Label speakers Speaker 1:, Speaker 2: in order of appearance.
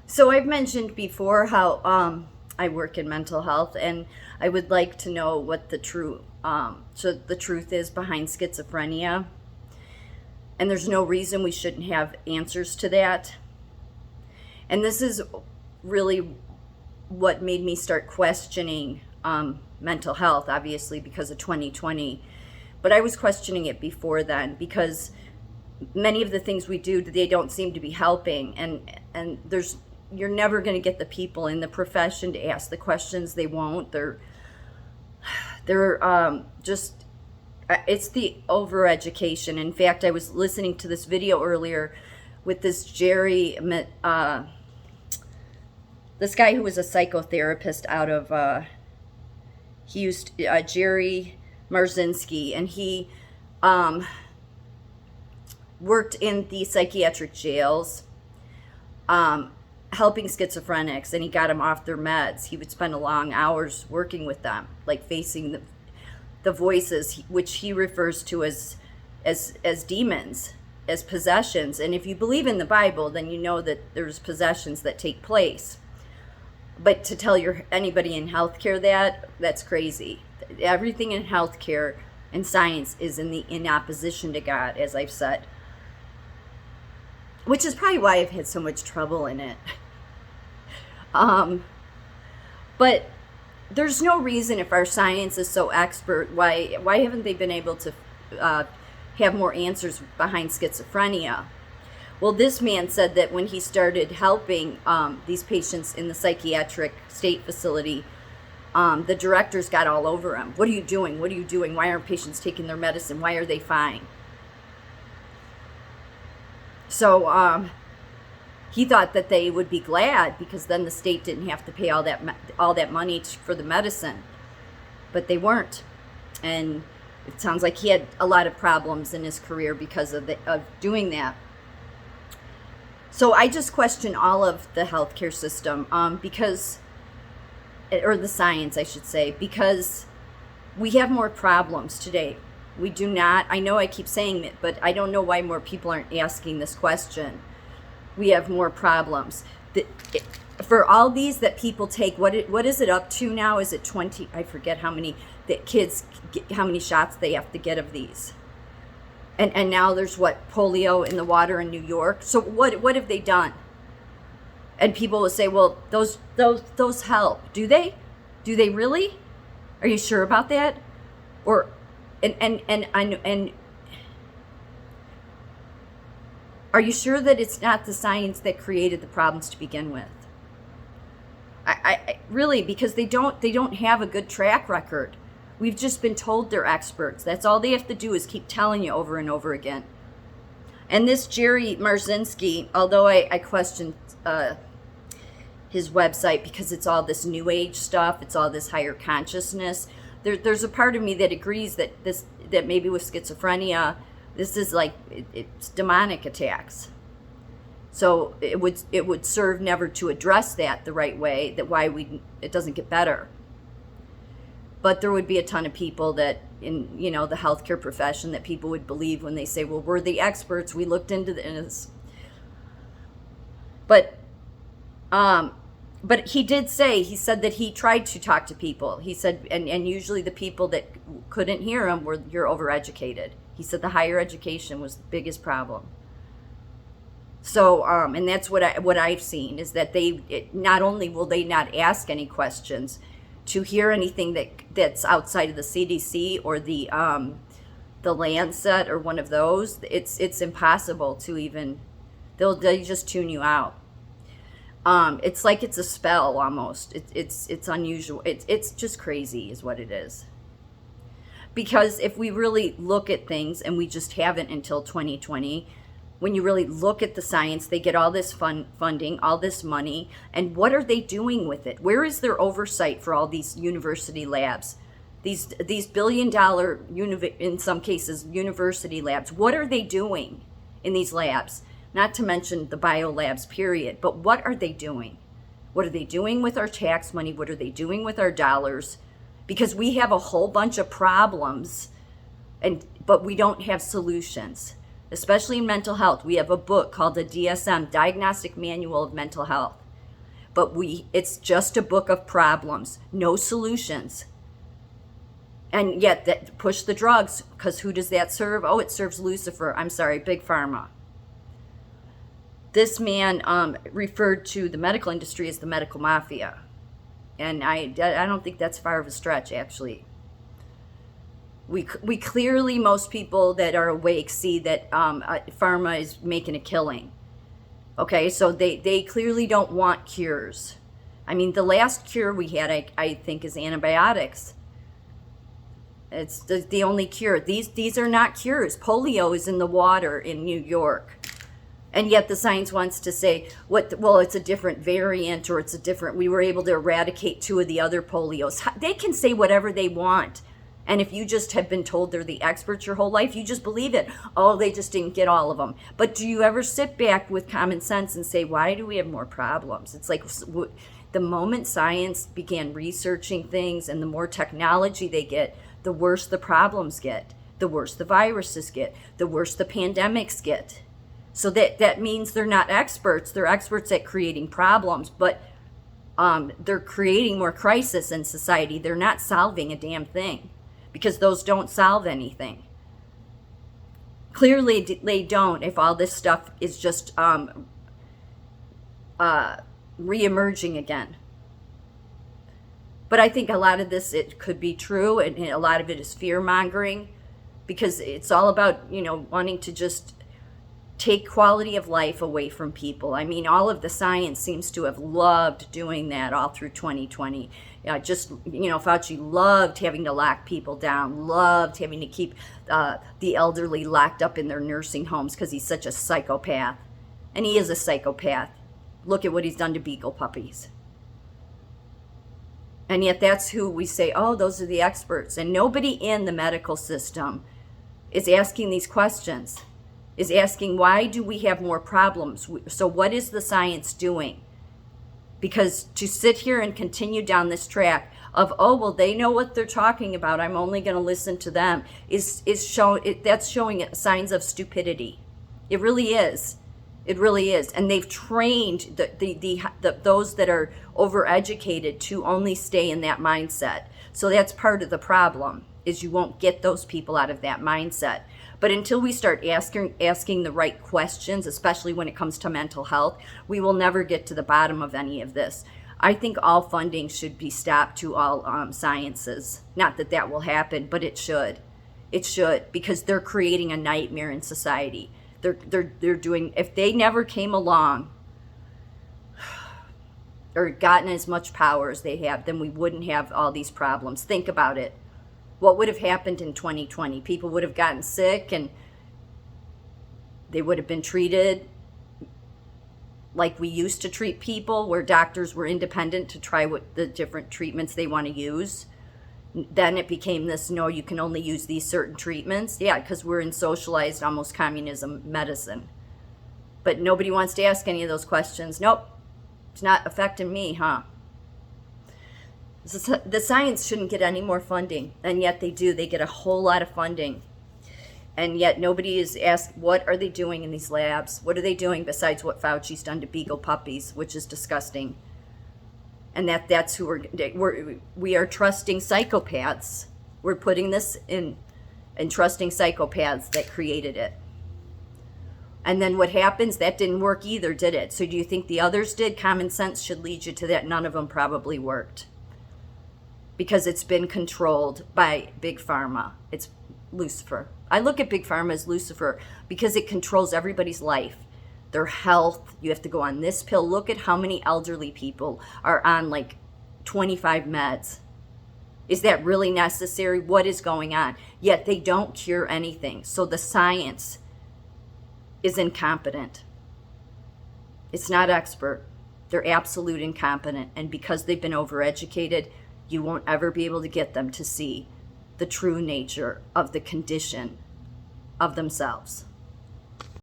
Speaker 1: So I've mentioned before how I work in mental health, and I would like to know what the truth is behind schizophrenia. And there's no reason we shouldn't have answers to that. And this is really what made me start questioning mental health, obviously because of 2020. But I was questioning it before then because many of the things we do, they don't seem to be helping, and you're never going to get the people in the profession to ask the questions. They won't. They're just it's the overeducation. In fact, I was listening to this video earlier with this this guy who was a psychotherapist out of Jerry Marzinski, and he worked in the psychiatric jails, helping schizophrenics, and he got them off their meds. He would spend long hours working with them, like facing the voices, which he refers to as demons, as possessions. And if you believe in the Bible, then you know that there's possessions that take place. But to tell anybody in healthcare that's crazy. Everything in healthcare and science is in opposition to God, as I've said. Which is probably why I've had so much trouble in it. But there's no reason, if our science is so expert, why haven't they been able to have more answers behind schizophrenia? Well, this man said that when he started helping these patients in the psychiatric state facility, the directors got all over him. What are you doing? What are you doing? Why aren't patients taking their medicine? Why are they fine? So he thought that they would be glad because then the state didn't have to pay all that money for the medicine, but they weren't. And it sounds like he had a lot of problems in his career because of doing that. So I just question all of the healthcare system or the science, I should say, because we have more problems today. We do not. I know I keep saying it, but I don't know why more people aren't asking this question. We have more problems. For all these that people take, what is it up to now? Is it 20? I forget how many how many shots they have to get of these. And now there's polio in the water in New York. So what have they done? And people will say, well, those help. Do they? Do they really? Are you sure about that? Or and are you sure that it's not the science that created the problems to begin with? I really, because they don't have a good track record. We've just been told they're experts. That's all they have to do is keep telling you over and over again. And this Jerry Marzinski, although I questioned his website because it's all this new age stuff, it's all this higher consciousness, there's a part of me that agrees that maybe with schizophrenia, this is like it's demonic attacks. So it would serve never to address that the right way, it doesn't get better. But there would be a ton of people that in the healthcare profession that people would believe when they say, well, we're the experts, we looked into this. But he said that he tried to talk to people. He said, and usually the people that couldn't hear him you're overeducated. He said the higher education was the biggest problem. So, and that's what I've seen is that not only will they not ask any questions to hear anything that's outside of the CDC or the Lancet or one of those, it's impossible to even, they just tune you out. It's like it's a spell almost. It's unusual. It's just crazy is what it is. Because if we really look at things, and we just haven't until 2020, when you really look at the science, they get all this funding, all this money, and what are they doing with it? Where is their oversight for all these university labs? These $1 billion, in some cases, university labs. What are they doing in these labs? Not to mention the biolabs, period. But what are they doing? What are they doing with our tax money? What are they doing with our dollars? Because we have a whole bunch of problems, but we don't have solutions. Especially in mental health. We have a book called the DSM, Diagnostic Manual of Mental Health. but it's just a book of problems, no solutions. And yet that push the drugs, because who does that serve? Oh, it serves Lucifer. I'm sorry, Big Pharma. This man referred to the medical industry as the medical mafia. And I don't think that's far of a stretch, actually. We clearly, most people that are awake see that pharma is making a killing. Okay, so they clearly don't want cures. I mean, the last cure we had, I think, is antibiotics. It's the only cure. These are not cures. Polio is in the water in New York. And yet the science wants to say, well, it's a different variant, or we were able to eradicate 2 of the other polios. They can say whatever they want. And if you just have been told they're the experts your whole life, you just believe it. Oh, they just didn't get all of them. But do you ever sit back with common sense and say, why do we have more problems? It's like the moment science began researching things and the more technology they get, the worse the problems get, the worse the viruses get, the worse the pandemics get. So that means they're not experts. They're experts at creating problems, but they're creating more crisis in society. They're not solving a damn thing, because those don't solve anything. Clearly they don't, if all this stuff is just re-emerging again. But I think a lot of this, it could be true, and a lot of it is fear-mongering, because it's all about, wanting to just take quality of life away from people. I mean, all of the science seems to have loved doing that all through 2020. Fauci loved having to lock people down, loved having to keep the elderly locked up in their nursing homes because he's such a psychopath. And he is a psychopath. Look at what he's done to beagle puppies. And yet that's who we say, oh, those are the experts. And nobody in the medical system is asking these questions, is asking, why do we have more problems? So what is the science doing? Because to sit here and continue down this track of, oh, well, they know what they're talking about, I'm only going to listen to them, that's showing signs of stupidity. It really is. It really is. And they've trained those that are overeducated to only stay in that mindset. So that's part of the problem, is you won't get those people out of that mindset. But until we start asking the right questions, especially when it comes to mental health, we will never get to the bottom of any of this. I think all funding should be stopped to all sciences. Not that will happen, but it should. It should, because they're creating a nightmare in society. They're doing, if they never came along or gotten as much power as they have, then we wouldn't have all these problems. Think about it. What would have happened in 2020? People would have gotten sick and they would have been treated like we used to treat people, where doctors were independent to try what the different treatments they want to use. Then it became this, no, you can only use these certain treatments. Yeah, because we're in socialized, almost communism medicine. But nobody wants to ask any of those questions. Nope, it's not affecting me, huh? The science shouldn't get any more funding, and yet they do. They get a whole lot of funding. And yet nobody is asked, what are they doing in these labs? What are they doing besides what Fauci's done to beagle puppies, which is disgusting. And that's who we are trusting psychopaths. We're putting this in and trusting psychopaths that created it. And then what happens? That didn't work either, did it? So do you think the others did? Common sense should lead you to that. None of them probably worked, because it's been controlled by Big Pharma. It's Lucifer. I look at Big Pharma as Lucifer because it controls everybody's life, their health. You have to go on this pill. Look at how many elderly people are on like 25 meds. Is that really necessary? What is going on? Yet they don't cure anything. So the science is incompetent. It's not expert. They're absolute incompetent. And because they've been overeducated, you won't ever be able to get them to see the true nature of the condition of themselves.